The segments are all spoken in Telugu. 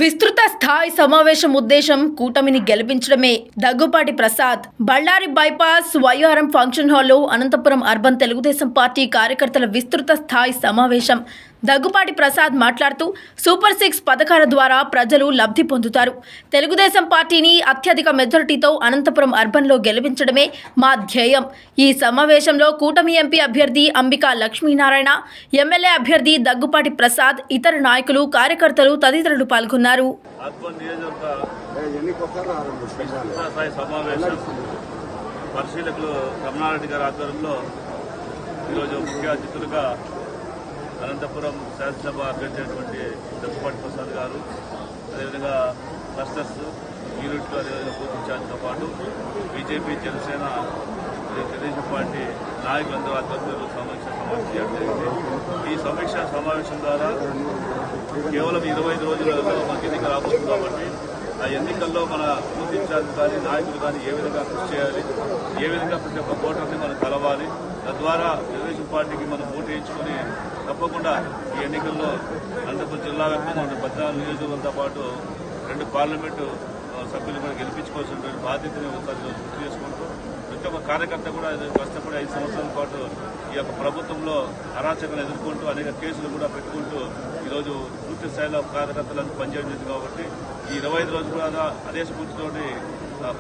విస్తృత స్థాయి సమావేశం ఉద్దేశం కూటమిని గెలిపించడమే. దగ్గుపాటి ప్రసాద్ బళ్ళారి బైపాస్ వైఆర్ఎం ఫంక్షన్ హాల్లో అనంతపురం అర్బన్ తెలుగుదేశం పార్టీ కార్యకర్తల విస్తృత స్థాయి సమావేశం. దగ్గుపాటి ప్రసాద్ మాట్లాడుతూ సూపర్ 6 పథకాల ద్వారా ప్రజలు లబ్ధి పొందుతారు. తెలుగుదేశం పార్టీని అత్యధిక మెజారిటీతో అనంతపురం అర్బన్లో గెలిపించడమే మా ధ్యేయం. ఈ సమావేశంలో కూటమి ఎంపీ అభ్యర్థి అంబికా లక్ష్మీనారాయణ, ఎమ్మెల్యే అభ్యర్థి దగ్గుపాటి ప్రసాద్, ఇతర నాయకులు, కార్యకర్తలు తదితరులు పాల్గొన్నారు. పరిశీలకులు రమణారెడ్డి గారి ఆధ్వర్యంలో ఈరోజు ముఖ్య అతిథులుగా అనంతపురం శాసనసభ అభ్యర్థి అయినటువంటి దగ్గుపాటి ప్రసాద్ గారు, అదేవిధంగా క్లస్టర్స్ యూనిట్లు, అదేవిధంగా బూత్ ఇన్ఛార్జ్తో పాటు బీజేపీ, జనసేన, తెలుగుదేశం పార్టీ నాయకులందరూ ఆధ్వర్యంలో సమీక్ష సమావేశం చేయడం జరిగింది. ఈ సమీక్ష సమావేశం ద్వారా కేవలం 25 రోజులలో మనకి ఎన్నిక రాబోతుంది కాబట్టి ఆ ఎన్నికల్లో మన బూత్ ఇన్ఛార్జ్ కానీ నాయకులు కానీ ఏ విధంగా కృషి చేయాలి, ఏ విధంగా ప్రతి ఒక్క ఓటర్ని మనం కలవాలి, తద్వారా తెలుగుదేశం పార్టీకి మనం ఓటు వేయించుకొని తప్పకుండా ఈ ఎన్నికల్లో అనంతపురం జిల్లా వ్యాప్తంగా 14 నియోజకవర్గాలతో పాటు 2 పార్లమెంటు సభ్యులు కూడా గెలిపించుకోవాల్సినటువంటి బాధ్యతని ఒకసారి గుర్తు చేసుకుంటూ ప్రతి ఒక్క కార్యకర్త కూడా కష్టపడి 5 సంవత్సరాల పాటు ఈ యొక్క ప్రభుత్వంలో అరాచకలు ఎదుర్కొంటూ అనేక కేసులు కూడా పెట్టుకుంటూ ఈరోజు పూర్తి స్థాయిలో కార్యకర్తలను పనిచేయడం కాబట్టి ఈ 25 రోజులు కూడా అదే స్ఫూర్తితోటి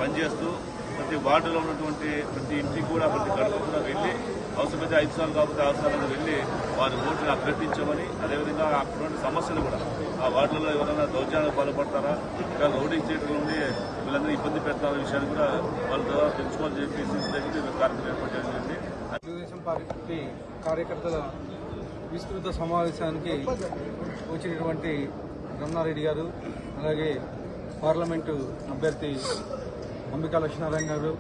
పనిచేస్తూ ప్రతి వార్డులో ఉన్నటువంటి ప్రతి ఇంటికి కూడా ప్రతి గడప కూడా వెళ్ళి అవసరమైతే 5 సార్లు కాకపోతే 6 సార్లు వెళ్ళి వారి ఓటుని అభ్యర్థించమని, అదేవిధంగా అటువంటి సమస్యలు కూడా ఆ వార్డులలో ఎవరైనా దౌర్జన్యాలకు పాల్పడతారా, ఇంకా లోడింగ్ చేయడం నుండి వీళ్ళందరూ ఇబ్బంది పెడతారనే విషయాన్ని కూడా వాళ్ళ ద్వారా తెలుసుకోవాలని చెప్పేసి కార్యక్రమం ఏర్పాటు చేయడం జరిగింది. తెలుగుదేశం పార్టీ కార్యకర్తల విస్తృత సమావేశానికి వచ్చినటువంటి రమణారెడ్డి గారు, అలాగే పార్లమెంటు అభ్యర్థి అంబికా లక్ష్మీనారాయణ గారు,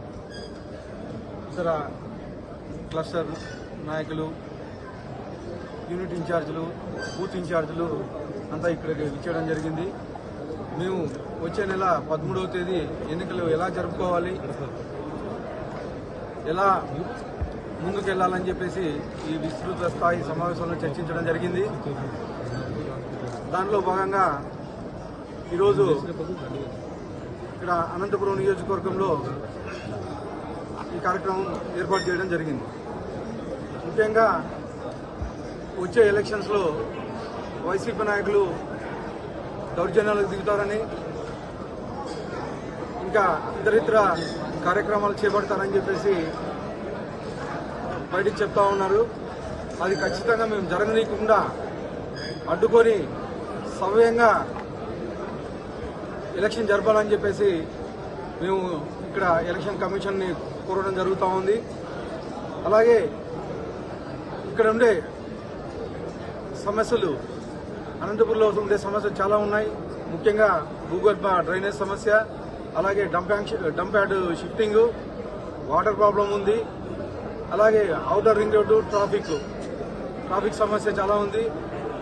ఇతర క్లస్టర్ నాయకులు, యూనిట్ ఇన్ఛార్జీలు, బూత్ ఇన్ఛార్జీలు అంతా ఇక్కడికి ఇచ్చేయడం జరిగింది. మేము వచ్చే నెల 13వ తేదీ ఎన్నికలు ఎలా జరుపుకోవాలి, ఎలా ముందుకు వెళ్లాలని చెప్పేసి ఈ విస్తృత స్థాయి సమావేశంలో చర్చించడం జరిగింది. దానిలో భాగంగా ఈరోజు ఇక్కడ అనంతపురం నియోజకవర్గంలో ఈ కార్యక్రమం ఏర్పాటు చేయడం జరిగింది. ముఖ్యంగా వచ్చే ఎలక్షన్స్లో వైసీపీ నాయకులు దౌర్జన్యాలకు దిగుతారని, ఇంకా ఇతరితర కార్యక్రమాలు చేపడతారని చెప్పేసి బయటికి చెప్తా ఉన్నారు. అది ఖచ్చితంగా మేము జరగనీయకుండా అడ్డుకొని సవ్యంగా ఎలక్షన్ జరపాలని చెప్పేసి మేము ఇక్కడ ఎలక్షన్ కమిషన్ని కోరడం జరుగుతూ ఉంది. అలాగే ఇక్కడ ఉండే సమస్యలు, అనంతపురంలో ఉండే సమస్యలు చాలా ఉన్నాయి. ముఖ్యంగా భూగర్భ డ్రైనేజ్ సమస్య, అలాగే dump yard shifting, water problem ఉంది, అలాగే ఔటర్ రింగ్ రోడ్డు ట్రాఫిక్ సమస్య చాలా ఉంది.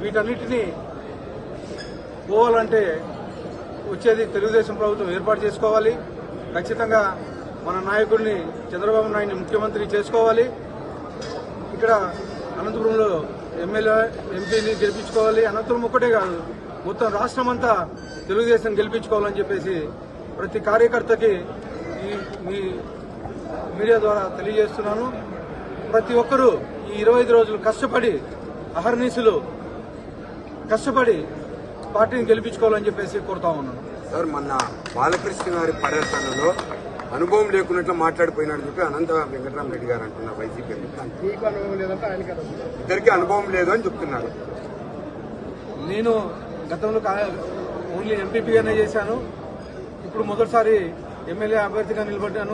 వీటన్నిటినీ పోవాలంటే వచ్చేది తెలుగుదేశం ప్రభుత్వం ఏర్పాటు చేసుకోవాలి. ఖచ్చితంగా మన నాయకుడిని చంద్రబాబు నాయుడిని ముఖ్యమంత్రి చేసుకోవాలి. ఇక్కడ అనంతపురంలో ఎమ్మెల్యే ఎంపీని గెలిపించుకోవాలి. అనంతపురం ఒక్కటే కాదు, మొత్తం రాష్ట్రం అంతా తెలుగుదేశం గెలిపించుకోవాలని చెప్పేసి ప్రతి కార్యకర్తకి ఈ మీడియా ద్వారా తెలియజేస్తున్నాను. ప్రతి ఒక్కరూ ఈ 25 రోజులు కష్టపడి అహర్నిశలు కష్టపడి పార్టీని గెలిపించుకోవాలని చెప్పేసి కోరుతా ఉన్నాను. సార్, మొన్న బాలకృష్ణ గారి పర్యటనలో అనుభవం లేకున్నట్లు మాట్లాడిపోయినాడు చెప్పి అనంత వెంకటరామరెడ్డి గారు అంటున్నారు. వైసీపీ ఇద్దరికి అనుభవం లేదు అని చెప్తున్నారు. నేను గతంలో ఓన్లీ ఎంపీపీగానే చేశాను. ఇప్పుడు మొదటిసారి ఎమ్మెల్యే అభ్యర్థిగా నిలబడ్డాను.